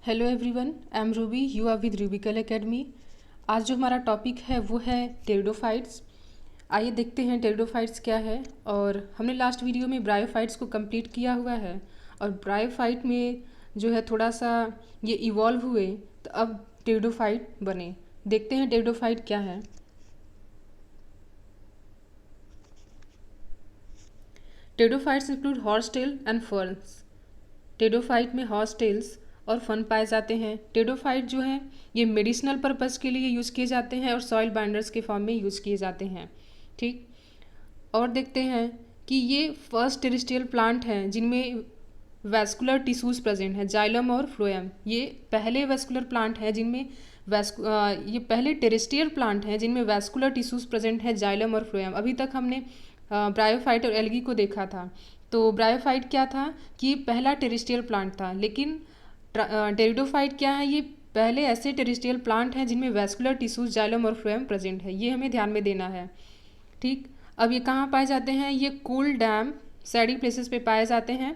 Hello everyone, I am Ruby, you are with Rubical academy. आज जो हमारा topic है वो है टेरिडोफाइट्स। आइए देखते हैं टेरिडोफाइट्स क्या है। और हमने लास्ट वीडियो में ब्रायोफाइट्स को कंप्लीट किया हुआ है और ब्रायोफाइट में जो है थोड़ा सा ये इवॉल्व हुए तो अब टेरिडोफाइट बने। देखते हैं टेरिडोफाइट क्या है। Pteridophytes include horsetail and ferns. Pteridophyte में हॉर्सटेल्स और फन पाए जाते हैं। टेरिडोफाइट जो है ये मेडिसिनल पर्पज़ के लिए यूज़ किए जाते हैं और सॉइल बाइंडर्स के फॉर्म में यूज़ किए जाते हैं। ठीक, और देखते हैं कि ये फर्स्ट टेरेस्ट्रियल प्लांट हैं जिनमें वैस्कुलर टिश्यूज़ प्रेजेंट हैं, जाइलम और फ्लोएम। ये पहले वैस्कुलर प्लांट हैं जिनमें ये पहले टेरेस्ट्रियल प्लांट हैं जिनमें वैस्कुलर टिश्यूज़ प्रेजेंट है, जाइलम और फ्लोएम। अभी तक हमने ब्रायोफाइट और एल्गी को देखा था। तो ब्रायोफाइट क्या था कि पहला टेरेस्ट्रियल प्लांट था, लेकिन टेरिडोफाइट क्या है, ये पहले ऐसे टेरेस्ट्रियल प्लांट हैं जिनमें वैस्कुलर टिश्यूज, जाइलम और फ्लोएम प्रेजेंट है। ये हमें ध्यान में देना है। ठीक, अब ये कहाँ पाए जाते हैं? ये कूल डैम सैडी प्लेसेस पे पाए जाते हैं।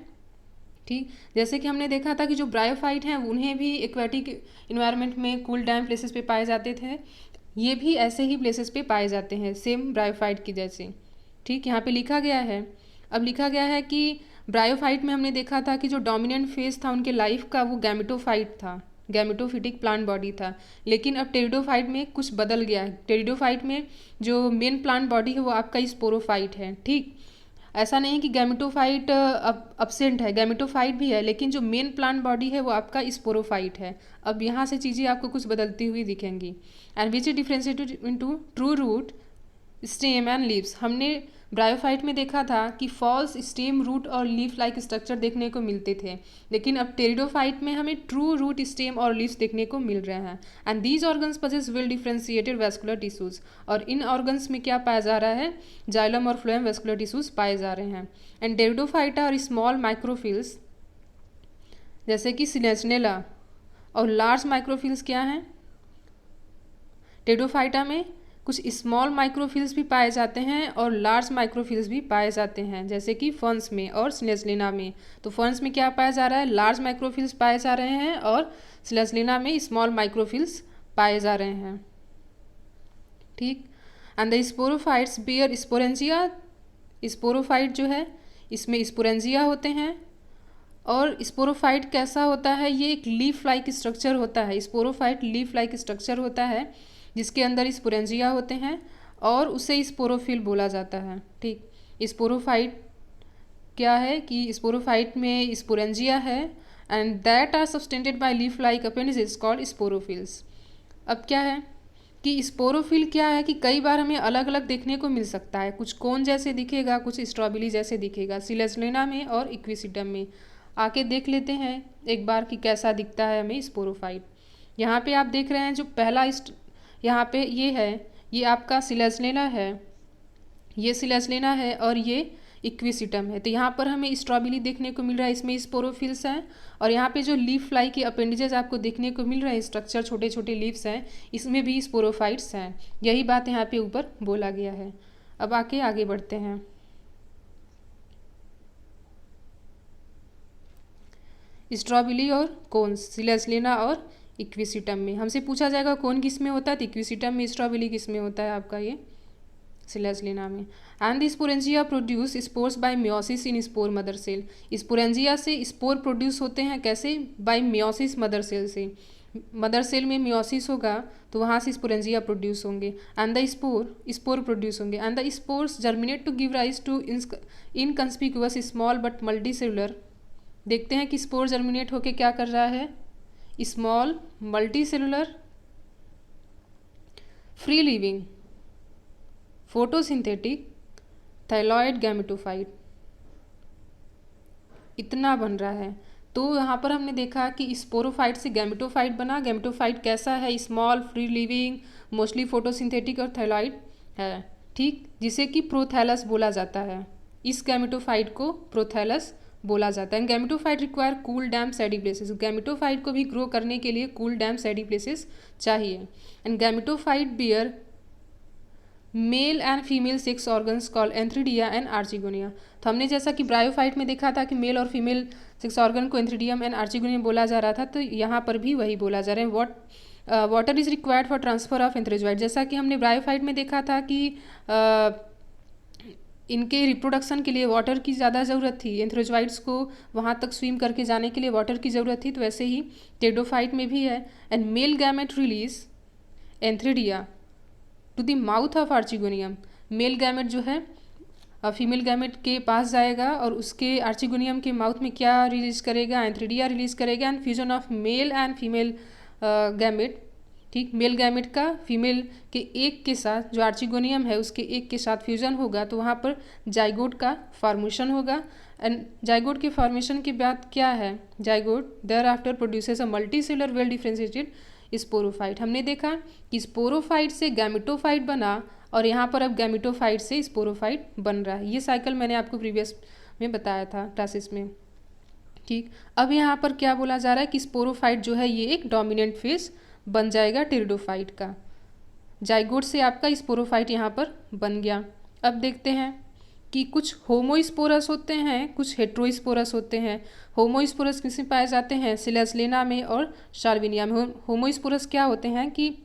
ठीक, जैसे कि हमने देखा था कि जो ब्रायोफाइट हैं उन्हें भी एक्वेटिक इन्वायरमेंट में कूल डैम प्लेसेस पे पाए जाते थे। ये भी ऐसे ही प्लेसेस पे पाए जाते हैं, सेम ब्रायोफाइट की जैसे। ठीक, यहाँ पे लिखा गया है, अब लिखा गया है कि ब्रायोफाइट में हमने देखा था कि जो डोमिनेंट फेज था उनके लाइफ का वो गैमेटोफाइट था, गैमेटोफिटिक प्लांट बॉडी था। लेकिन अब टेरिडोफाइट में कुछ बदल गया है। टेरिडोफाइट में जो मेन प्लांट बॉडी है वो आपका स्पोरोफाइट है। ठीक, ऐसा नहीं कि गैमेटोफाइट अब अब्सेंट है, गैमेटोफाइट भी है, लेकिन जो मेन प्लांट बॉडी है वो आपका स्पोरोफाइट है। अब यहाँ से चीज़ें आपको कुछ बदलती हुई दिखेंगी। And which is differentiated into true root, stem and leaves. हमने ब्रायोफाइट में देखा था कि फॉल्स स्टेम, रूट और लीफ लाइक स्ट्रक्चर देखने को मिलते थे, लेकिन अब टेरिडोफाइट में हमें ट्रू रूट, स्टेम और लीव्स देखने को मिल रहे हैं। And these organs possess well differentiated vascular tissues. और इन ऑर्गन्स में क्या पाया जा रहा है? जाइलम और फ्लोएम वैस्कुलर टिश्यूज पाए जा रहे हैं। एंड टेरिडोफाइटा और स्मॉल माइक्रोफिल्स जैसे कि सिलेस्नेला और लार्ज माइक्रोफिल्स क्या हैं? टेरिडोफाइटा में कुछ स्मॉल माइक्रोफिल्स भी पाए जाते हैं और लार्ज माइक्रोफिल्स भी पाए जाते हैं, जैसे कि फर्न्स में और स्लेस्लिना में। तो फर्न्स में क्या पाया जा रहा है? लार्ज माइक्रोफिल्स पाए जा रहे हैं और स्लेस्लिना में स्मॉल माइक्रोफिल्स पाए जा रहे हैं। ठीक, and the sporophytes bear sporangia. Sporophyte जो है इसमें स्पोरेंजिया होते हैं। और स्पोरोफाइट कैसा होता है? ये एक लीफ लाइक स्ट्रक्चर होता है। स्पोरोफाइट लीफ लाइक स्ट्रक्चर होता है जिसके अंदर स्पोरेंजिया होते हैं और उसे स्पोरोफिल बोला जाता है। ठीक, स्पोरोफाइट क्या है कि स्पोरोफाइट में स्पोरेंजिया है and that are subtended by leaf like appendages called sporophylls. अब क्या है कि स्पोरोफिल क्या है कि कई बार हमें अलग अलग देखने को मिल सकता है। कुछ कोन जैसे दिखेगा, कुछ स्ट्रॉबेरी जैसे दिखेगा, सिलेस्लिना में और इक्विसिटम में। आके देख लेते हैं एक बार कि कैसा दिखता है हमें स्पोरोफाइट। यहाँ पे आप देख रहे हैं जो पहला यहाँ पे ये है, ये आपका सिलेस्लिना है, ये सिलेस्लिना है और ये इक्विसिटम है। तो यहाँ पर हमें स्ट्रॉबेरी देखने को मिल रहा है, इसमें स्पोरोफिल्स हैं। और यहाँ पे जो लीफ फ्लाई के अपेंडेजेस आपको देखने को मिल रहे हैं, स्ट्रक्चर छोटे छोटे लीव्स हैं, इसमें भी स्पोरोफाइट्स हैं। यही बात यहाँ पे ऊपर बोला गया है। अब आगे बढ़ते हैं। स्ट्रॉबेरी और कोन्स, सिलेस्लिना और इक्विसिटम में। हमसे पूछा जाएगा कौन किस में होता है, तो इक्विसिटम में। स्ट्रॉबेरी किस में होता है? आपका ये सिलेस्लिना में। And the sporangia produce spores by meiosis in spore mother cell. Sporangia से स्पोर प्रोड्यूस होते हैं कैसे? बाय मियोसिस मदर सेल से। मदर सेल में मियोसिस होगा तो वहाँ से स्पोरेंजिया प्रोड्यूस होंगे एंड द स्पोर प्रोड्यूस होंगे and the spores germinate to give rise to inconspicuous small but multicellular. देखते हैं कि स्पोर जर्मिनेट होके क्या कर रहा है? Small multicellular free living photosynthetic thalloid gametophyte, इतना बन रहा है। तो यहाँ पर हमने देखा कि स्पोरोफाइट से गैमेटोफाइट बना। गैमेटोफाइट कैसा है? Small, free living, mostly photosynthetic और थाइलॉइड है। ठीक, जिसे कि प्रोथैलस बोला जाता है। इस गैमेटोफाइट को प्रोथैलस बोला जाता है। Gametophyte require cool damp shady places. Gametophyte को भी ग्रो करने के लिए कूल डैम सैडी प्लेसेस चाहिए। And gametophyte bear male and female sex organs call antheridia and archegonia. तो हमने जैसा कि ब्रायोफाइट में देखा था कि मेल और फीमेल सेक्स ऑर्गन को एंथ्रीडियम एंड आर्चिगोनियम बोला जा रहा था, तो यहाँ पर भी वही बोला जा रहा है। Water is required for transfer of antherozoid. जैसा कि हमने ब्रायोफाइट में देखा था कि इनके रिप्रोडक्शन के लिए वाटर की ज़्यादा ज़रूरत थी, एंथ्रेजोइड्स को वहाँ तक स्विम करके जाने के लिए वाटर की ज़रूरत थी, तो वैसे ही टेडोफाइट में भी है। And male gamete release antheridia to the mouth of archegonium. Male gamete जो है फीमेल गैमेट के पास जाएगा और उसके आर्चिगोनियम के माउथ में क्या रिलीज करेगा, एंथ्रेडिया रिलीज करेगा। And fusion of male and female gamete, ठीक, मेल गैमेट का फीमेल के एक के साथ जो आर्चिगोनियम है उसके एक के साथ फ्यूजन होगा, तो वहाँ पर जाइगोट का फॉर्मेशन होगा। एंड जाइगोट के फॉर्मेशन के बाद क्या है, zygote thereafter produces a multicellular well differentiated sporophyte. हमने देखा कि स्पोरोफाइट से गैमेटोफाइट बना और यहाँ पर अब गैमेटोफाइट से स्पोरोफाइट बन रहा है। ये साइकिल मैंने आपको प्रीवियस में बताया था क्लासेस में, ठीक। अब यहाँ पर क्या बोला जा रहा है कि स्पोरोफाइट जो है ये एक डोमिनेंट फेज बन जाएगा टेरिडोफाइट का। जाइगोट से आपका स्पोरोफाइट यहाँ पर बन गया। अब देखते हैं कि कुछ होमोस्पोरस होते हैं, कुछ हेट्रोस्पोरस होते हैं। होमोस्पोरस किसमें पाए जाते हैं, सिलेस्लेना में और शाल्विनिया में। होमोस्पोरस क्या होते हैं कि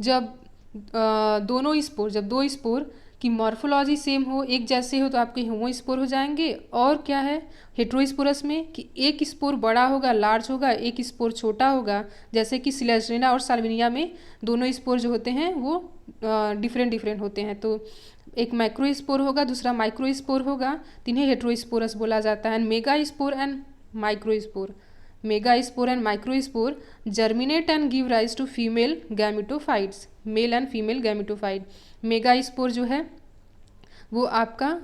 जब जब दो स्पोर की मॉर्फोलॉजी सेम हो, एक जैसे हो, तो आपके होमोस्पोर हो जाएंगे। और क्या है हेट्रोस्पोरस में कि एक स्पोर बड़ा होगा, लार्ज होगा, एक स्पोर छोटा होगा, जैसे कि सिलेस्ट्रेना और साल्विनिया में दोनों स्पोर जो होते हैं वो डिफरेंट होते हैं। तो एक मैक्रोस्पोर होगा, दूसरा माइक्रोस्पोर होगा, तो इन्हें हेट्रोस्पोरस बोला जाता है। Megaspore and microspore, megaspore and microspore germinate and give rise to female gametophytes, male and female gametophyte. Megaspore जो है वो आपका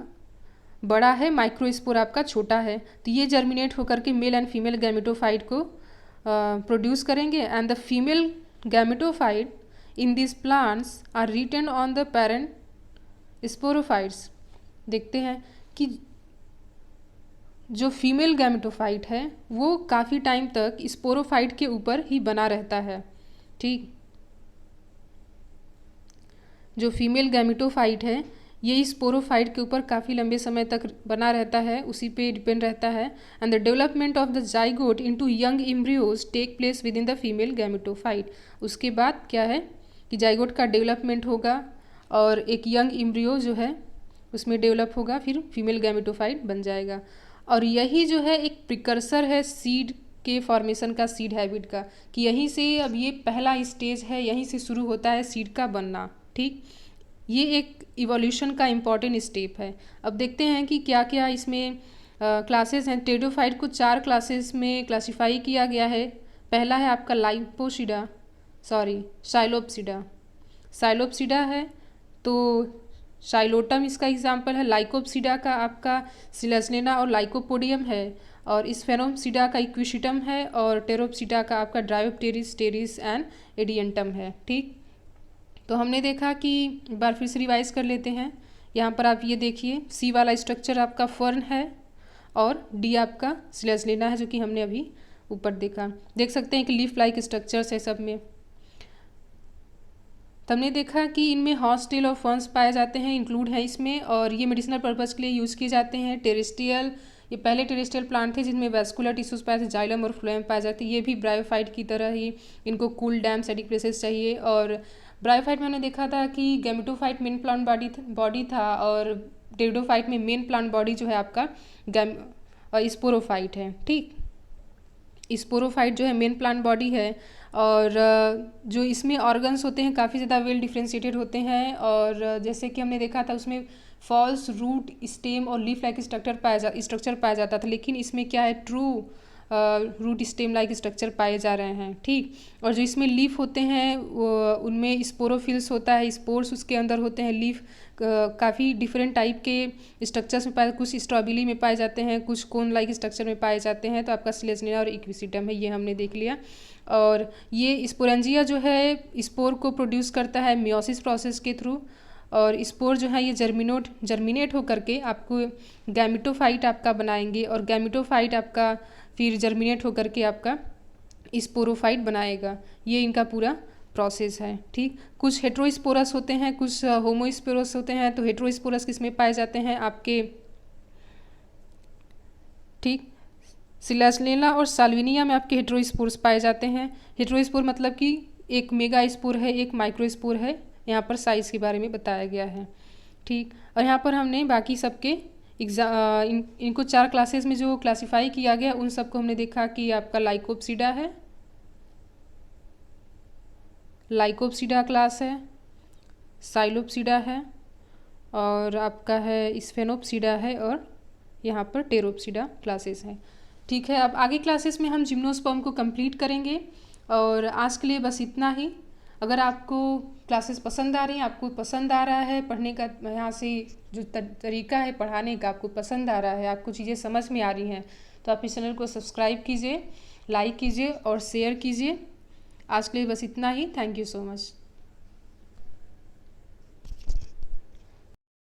बड़ा है, माइक्रोस्पोर आपका छोटा है, तो ये जर्मिनेट होकर के मेल एंड फीमेल गैमेटोफाइट को प्रोड्यूस करेंगे। And the female gametophyte in this plants are retain on the parent sporophytes. देखते हैं कि जो फीमेल गैमेटोफाइट है वो काफ़ी टाइम तक स्पोरोफाइट के ऊपर ही बना रहता है, ठीक। जो फीमेल गैमेटोफाइट है ये स्पोरोफाइट के ऊपर काफ़ी लंबे समय तक बना रहता है, उसी पे डिपेंड रहता है। And the development of the zygote into young embryos take place within the female gametophyte. उसके बाद क्या है कि जाइगोट का डेवलपमेंट होगा और एक यंग एम्ब्रियो जो है उसमें डेवलप होगा, फिर फीमेल गैमेटोफाइट बन जाएगा। और यही जो है एक प्रिकर्सर है सीड के फॉर्मेशन का, सीड हैबिट का, कि यहीं से अब ये पहला स्टेज है, यहीं से शुरू होता है सीड का बनना, ठीक। ये एक इवोल्यूशन का इम्पॉर्टेंट स्टेप है। अब देखते हैं कि क्या क्या इसमें क्लासेस हैं। टेरिडोफाइट को 4 क्लासेस में क्लासिफाई किया गया है। पहला है आपका साइलोप्सिडा। साइलोप्सिडा है तो साइलोटम इसका एग्जाम्पल है। लाइकोप्सिडा का आपका सिलेस्लेना और लाइकोपोडियम है। और स्फेनोप्सिडा का इक्विशिटम है। और टेरोप्सिडा का आपका ड्रायोप्टेरिस, टेरिस एंड एडियंटम है, ठीक। तो हमने देखा कि एक बार फिर से रिवाइज कर लेते हैं। यहाँ पर आप ये देखिए, सी वाला स्ट्रक्चर आपका फर्न है और डी आपका सिलेस्लेना है, जो कि हमने अभी ऊपर देखा। देख सकते हैं कि लीफ लाइक स्ट्रक्चर्स है सब में। तो हमने देखा कि इनमें हॉर्सटेल और फर्न्स पाए जाते हैं, इंक्लूड है इसमें, और ये मेडिसिनल पर्पज़ के लिए यूज़ किए जाते हैं। टेरेस्ट्रियल, ये पहले टेरेस्ट्रियल प्लांट थे जिनमें वैस्कुलर टिश्यूज पाए थे, जाइलम और फ्लोएम पाए जाते हैं। ये भी ब्रायोफाइट की तरह ही इनको कूल डैम सेडिक प्लेसेस चाहिए। और ब्रायोफाइट में हमने देखा था कि गैमेटोफाइट मेन प्लांट बॉडी था और टेरिडोफाइट में मेन प्लांट बॉडी जो है आपका स्पोरोफाइट है, ठीक। स्पोरोफाइट जो है मेन प्लांट बॉडी है और जो इसमें ऑर्गन्स होते हैं काफ़ी ज़्यादा वेल डिफ्रेंशिएटेड होते हैं। और जैसे कि हमने देखा था उसमें फॉल्स, रूट, स्टेम और लीफ लाइक स्ट्रक्चर पाया जाता था, लेकिन इसमें क्या है true root stem like structure पाए जा रहे हैं, ठीक। और जो इसमें लीफ होते हैं उनमें स्पोरोफिल्स होता है, स्पोर्स उसके अंदर होते हैं। लीफ काफ़ी डिफरेंट टाइप के स्ट्रक्चर्स में पाए, कुछ स्ट्रॉबिली में पाए जाते हैं, कुछ कोन लाइक स्ट्रक्चर में पाए जाते हैं। तो आपका सिलेस्लेना और इक्विसिटम है, ये हमने देख लिया। और ये स्पोरेंजिया जो है स्पोर को प्रोड्यूस करता है मियोसिस प्रोसेस के थ्रू। और स्पोर जो है ये जर्मिनेट होकर के आपको गैमेटोफाइट आपका बनाएंगे और गैमेटोफाइट आपका फिर जर्मिनेट होकर के आपका स्पोरोफाइट बनाएगा। ये इनका पूरा प्रोसेस है, ठीक। कुछ हेट्रोस्पोरस होते हैं, कुछ होमोस्पोरस होते हैं। तो हेट्रोस्पोरस किसमें पाए जाते हैं, आपके ठीक। सिलासलेला और साल्विनिया में आपके हेटेरोस्पोर्स पाए जाते हैं। हेटेरोस्पोर मतलब कि एक मेगा स्पोर है, एक माइक्रोस्पोर है। यहाँ पर साइज़ के बारे में बताया गया है। ठीक। और यहाँ पर हमने बाकी सबके इनको 4 क्लासेस में जो क्लासिफाई किया गया उन सबको हमने देखा कि आपका लाइकोप्सिडा है, लाइकोप्सिडा क्लास है, साइलोप्सिडा है, और आपका है स्फेनोप्सिडा है, और यहाँ पर टेरोप्सिडा क्लासेस हैं। ठीक है, अब आगे क्लासेस में हम जिम्नोस्पर्म को कंप्लीट करेंगे। और आज के लिए बस इतना ही। अगर आपको क्लासेस पसंद आ रही हैं, आपको पसंद आ रहा है पढ़ने का, यहाँ से जो तरीका है पढ़ाने का आपको पसंद आ रहा है, आपको चीज़ें समझ में आ रही हैं, तो आप इस चैनल को सब्सक्राइब कीजिए, लाइक कीजिए और शेयर कीजिए। आज के लिए बस इतना ही। Thank you so much.